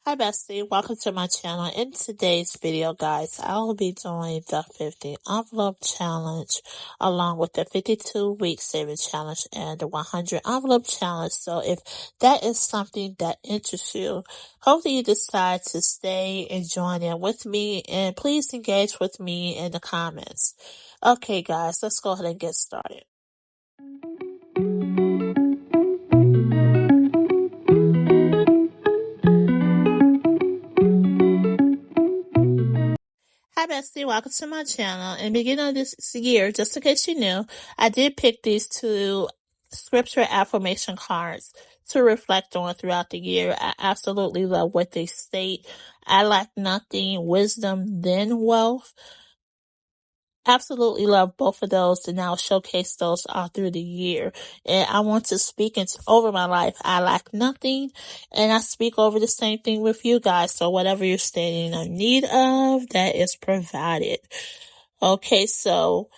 Hi bestie, welcome to my channel. In today's video guys, I will be doing the 50 envelope challenge along with the 52 week savings challenge and the 100 envelope challenge. So if that is something that interests you, hopefully you decide to stay and join in with me, and please engage with me in the comments. Okay guys, let's go ahead and get started. Hi bestie, welcome to my channel. In the beginning of this year, just in case you knew, I did pick these two scripture affirmation cards to reflect on throughout the year. I absolutely love what they state. I lack nothing, wisdom, then wealth. Absolutely love both of those, and I'll showcase those all through the year. And I want to speak over my life. I lack nothing, and I speak over the same thing with you guys. So whatever you're standing in need of, that is provided. Okay, so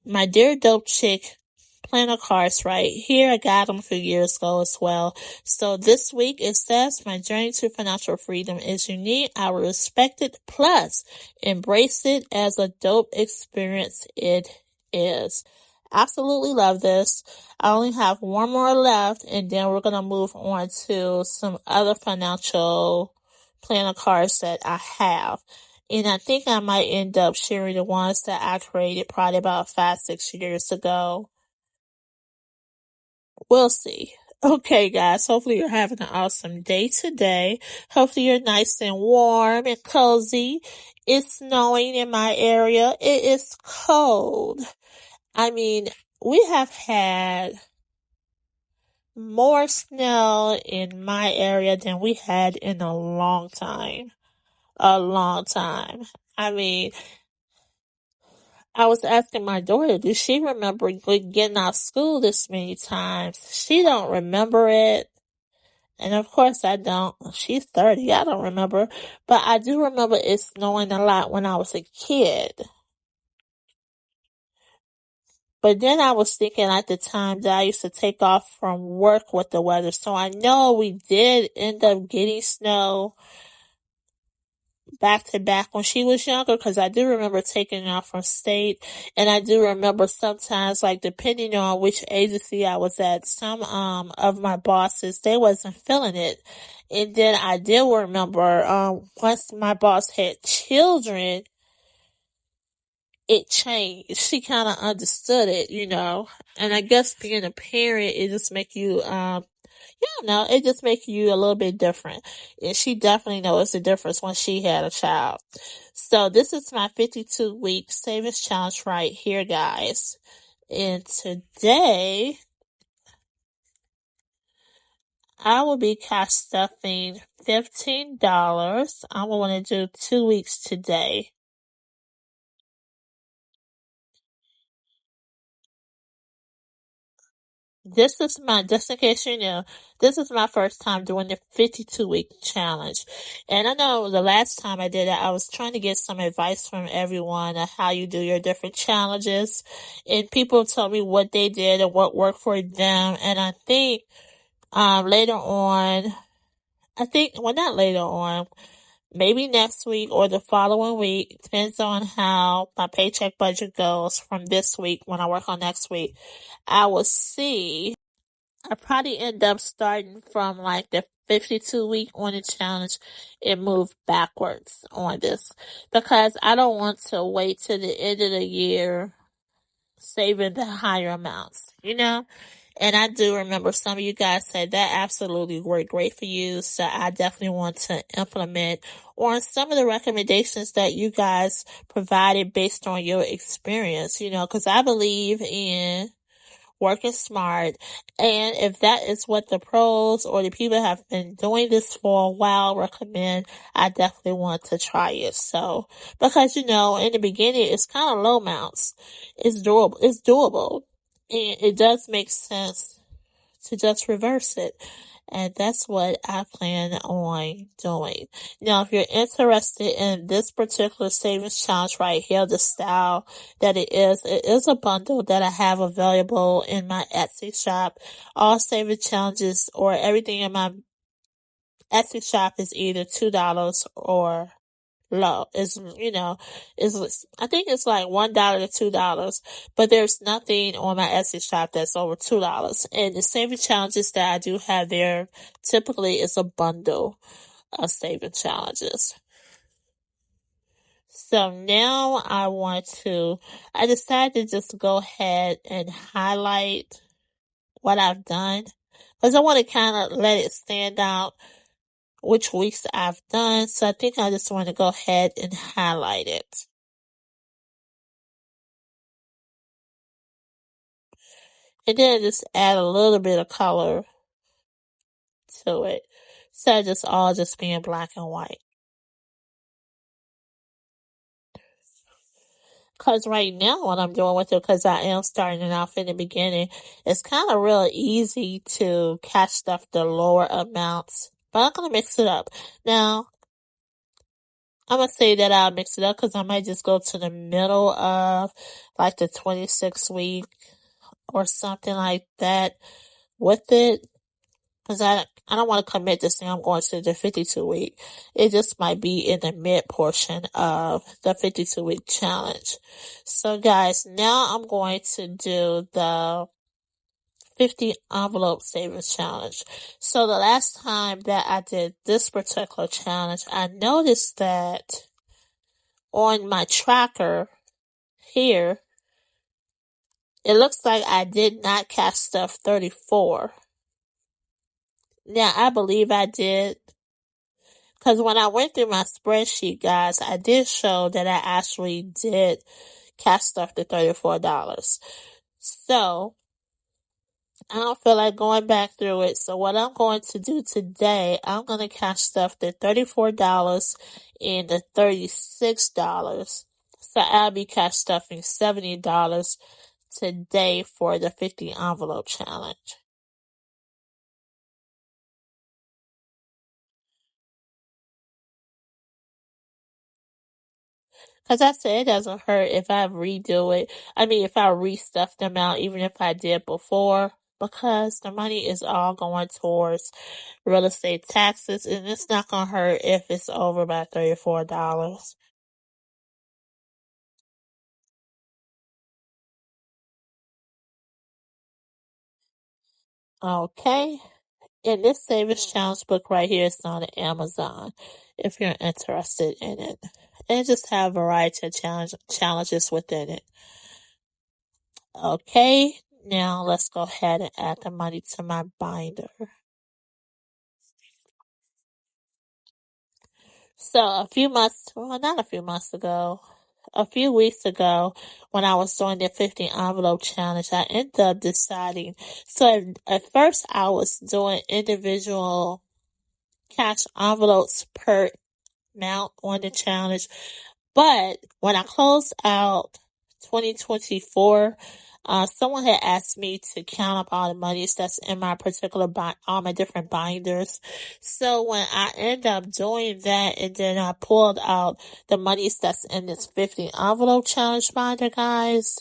my Dear Dope Chick planner cards right here. I got them a few years ago as well. So this week it says, my journey to financial freedom is unique. I will respect it, plus embrace it as a dope experience it is. Absolutely love this. I only have one more left, and then we're going to move on to some other financial planner cards that I have. And I think I might end up sharing the ones that I created probably about 5-6 years ago. We'll see. Okay, guys, hopefully you're having an awesome day today. Hopefully you're nice and warm and cozy. It's snowing in my area. It is cold. I mean, we have had more snow in my area than we had in a long time. A long time. I mean, I was asking my daughter, does she remember getting out of school this many times? She don't remember it. And of course I don't. She's 30. I don't remember. But I do remember it snowing a lot when I was a kid. But then I was thinking at the time that I used to take off from work with the weather. So I know we did end up getting snow back to back when she was younger, because I do remember taking off from state, and I do remember sometimes, like, depending on which agency I was at, some of my bosses, they wasn't feeling it. And then I did remember once my boss had children, it changed. She kind of understood it, and I guess being a parent, it just make you it just makes you a little bit different. And she definitely knows the difference when she had a child. So this is my 52 week savings challenge right here, guys. And today I will be cash stuffing $15. I'm going to do 2 weeks today. Just in case you know, this is my first time doing the 52 week challenge. And I know the last time I did it, I was trying to get some advice from everyone on how you do your different challenges. And people told me what they did and what worked for them. And I think, later on, not later on, maybe next week or the following week, depends on how my paycheck budget goes from this week when I work on next week. I will see. I probably end up starting from like the 52 week on the challenge and move backwards on this, because I don't want to wait till the end of the year saving the higher amounts, And I do remember some of you guys said that absolutely worked great for you. So I definitely want to implement on some of the recommendations that you guys provided based on your experience, because I believe in working smart. And if that is what the pros or the people have been doing this for a while recommend, I definitely want to try it. So, because in the beginning, it's kind of low amounts. It's doable. And it does make sense to just reverse it. And that's what I plan on doing. Now, if you're interested in this particular savings challenge right here, the style that it is a bundle that I have available in my Etsy shop. All savings challenges or everything in my Etsy shop is either $2 or low. I think it's like $1 to $2, but there's nothing on my Etsy shop that's over $2. And the saving challenges that I do have there typically is a bundle of saving challenges. So now I decided to just go ahead and highlight what I've done because I want to kind of let it stand out which weeks I've done. So I think I just want to go ahead and highlight it. And then just add a little bit of color to it. So just all just being black and white. Because right now what I'm doing with it, because I am starting it off in the beginning, it's kind of real easy to catch stuff the lower amounts. But I'm going to mix it up. Now, I'm going to say that I'll mix it up because I might just go to the middle of like the 26th week or something like that with it. Because I don't want to commit to saying I'm going to the 52 week. It just might be in the mid portion of the 52 week challenge. So guys, now I'm going to do the 50 envelope savings challenge. So the last time that I did this particular challenge, I noticed that on my tracker here, it looks like I did not catch stuff 34. Now, I believe I did, because when I went through my spreadsheet, guys, I did show that I actually did catch stuff to $34. So, I don't feel like going back through it. So what I'm going to do today, I'm going to catch stuff to $34 and the $36. So I'll be cash stuffing $70 today for the 50 envelope challenge. Because I said it doesn't hurt if I redo it. I mean, if I restuff them out, even if I did before, because the money is all going towards real estate taxes, and it's not going to hurt if it's over by $34. Okay. And this savings challenge book right here is on Amazon if you're interested in it. And just have a variety of challenges within it. Okay, now let's go ahead and add the money to my binder. So not a few months ago, a few weeks ago, when I was doing the 50 envelope challenge, I ended up deciding. So at first I was doing individual cash envelopes per amount on the challenge. But when I closed out 2024, someone had asked me to count up all the monies that's in my all my different binders. So when I ended up doing that, and then I pulled out the monies that's in this 50 envelope challenge binder, guys,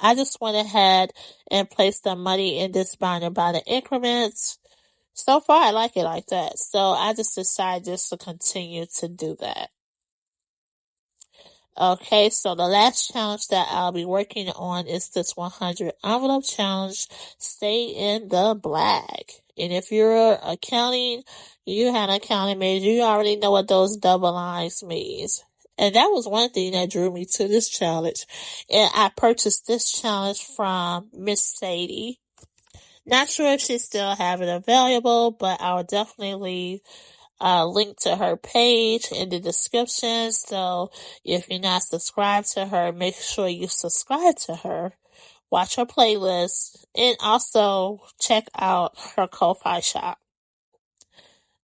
I just went ahead and placed the money in this binder by the increments. So far, I like it like that. So I just decided just to continue to do that. Okay, so the last challenge that I'll be working on is this 100 envelope challenge. Stay in the black. And if you're accounting, you had an accounting major, you already know what those double lines means. And that was one thing that drew me to this challenge. And I purchased this challenge from Miss Sadie. Not sure if she still have it available, but I'll definitely leave link to her page in the description. So if you're not subscribed to her, make sure you subscribe to her. Watch her playlist and also check out her Ko-Fi shop.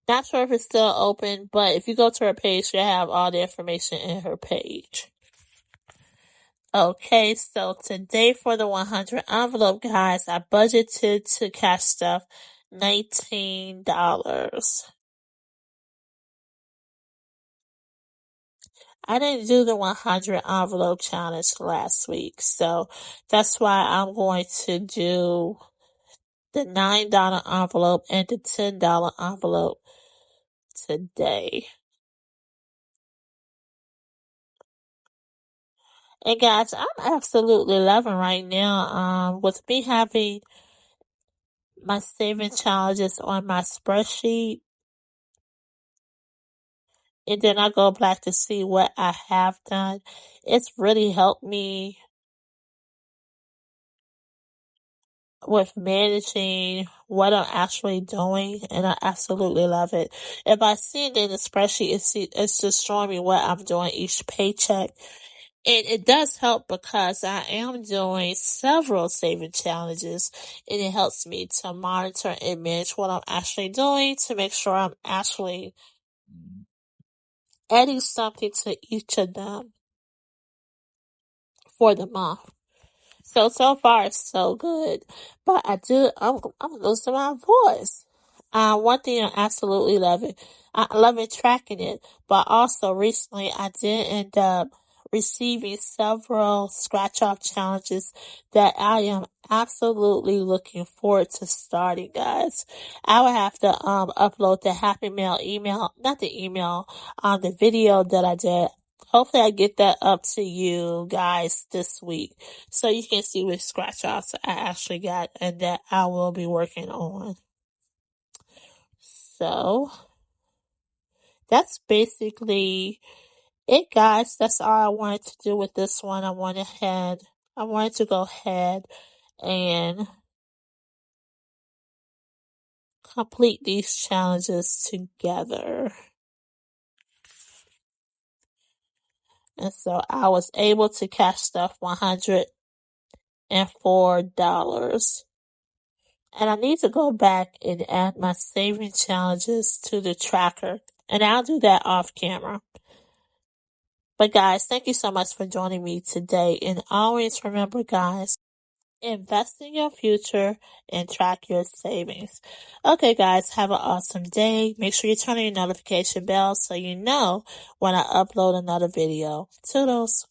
Not sure if it's still open, but if you go to her page, you'll have all the information in her page. Okay, so today for the 100 envelope, guys, I budgeted to cash stuff $19. I didn't do the 100 envelope challenge last week, so that's why I'm going to do the $9 envelope and the $10 envelope today. And guys, I'm absolutely loving right now, with me having my saving challenges on my spreadsheet, and then I go back to see what I have done. It's really helped me with managing what I'm actually doing, and I absolutely love it. If I see it in the spreadsheet, it's just showing me what I'm doing each paycheck. And it does help because I am doing several saving challenges, and it helps me to monitor and manage what I'm actually doing to make sure I'm actually adding something to each of them for the month. So far, so good. But I'm losing my voice. One thing I absolutely love it. I love it tracking it. But also recently I did end up receiving several scratch off challenges that I am absolutely looking forward to starting, guys. I would have to, upload the Happy Mail email, not the email, the video that I did. Hopefully I get that up to you guys this week so you can see which scratch offs I actually got and that I will be working on. So that's basically it, guys. That's all I wanted to do with this one. I wanted to go ahead and complete these challenges together. And so I was able to cash stuff $104. And I need to go back and add my saving challenges to the tracker. And I'll do that off camera. But guys, thank you so much for joining me today. And always remember, guys, invest in your future and track your savings. Okay, guys, have an awesome day. Make sure you turn on your notification bell so you know when I upload another video. Toodles.